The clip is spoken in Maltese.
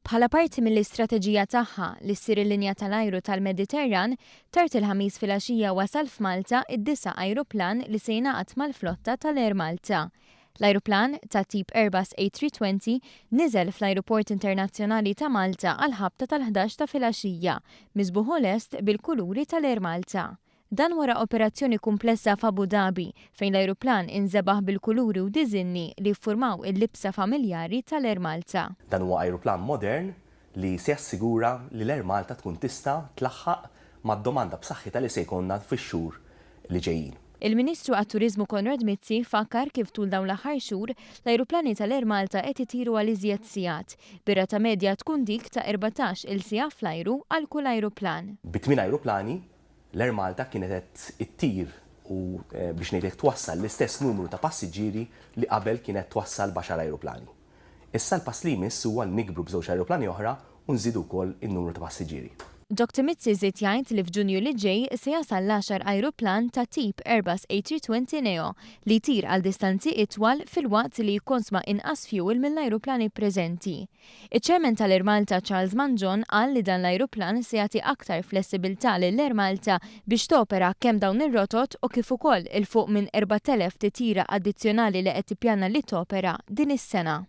Bħala parti mill-istrateġija tagħha li ssir il-linja tal-ajru tal-Mediterran, tard il-ħamis filgħaxija wasal f'Malta id-9 ajruplan li se jingħaqad mal-flotta tal-Air Malta. L-ajruplan ta' tip Airbus A320 niżel fl-Ajruport Internazzjonali ta' Malta għal ħabta tal-11 ta' filgħaxija, miżbuħ lest bil-kuluri tal-Air Malta. Dan wara operazzjoni komplessa f'Abu Dhabi fejn l-ajruplan inżebaħ bil-kuluri u diżinni li ffurmaw il-libsa familjari tal-Air Malta. Dan huwa ajruplan modern li se jassigura li l-Air Malta tkun tista' tlaħħaq mad-domanda b'saħħitha li se jkollna fix-xhur li ġejjin. Il-Ministru għat-Turiżmu Konrad Mizzi fakkar kif tul dawn l-aħħar xhur l-ajruplani tal-Air Malta qed itiru għal iżjed sigħat, birata medja tkun dik ta' 14 il-sigħa fl-ajru għal kull ajruplan. Bit-tmien ajruplani l-Air Malta kienet qed ittir u biex ngħidlek twassal l-istess numru ta' passiġġieri li qabel kienet twassal b'10 ajruplani. Issa l-pass li jmiss huwa nikbru b'żewġ ajruplani oħra u nżidu wkoll in-numru ta' passiġġieri. Dr. Mizzi żied jgħid li f'Ġunju li ġej se jasal l-10 ajruplan ta' tip Airbus A320 Neo li jtir għal distanzi itwal fil-waqt li jkonsma inqas fuel mill-ajruplani preżenti. Iċ-Chairman tal-Air Malta Charles Manjon qal li dan l-ajruplan se jagħti aktar flessibilità lill-Air Malta biex topera kemm dawn ir-rotot u kif ukoll il fuq minn 4,000 titjira addizzjonali li qed tippjana li topera din is-sena.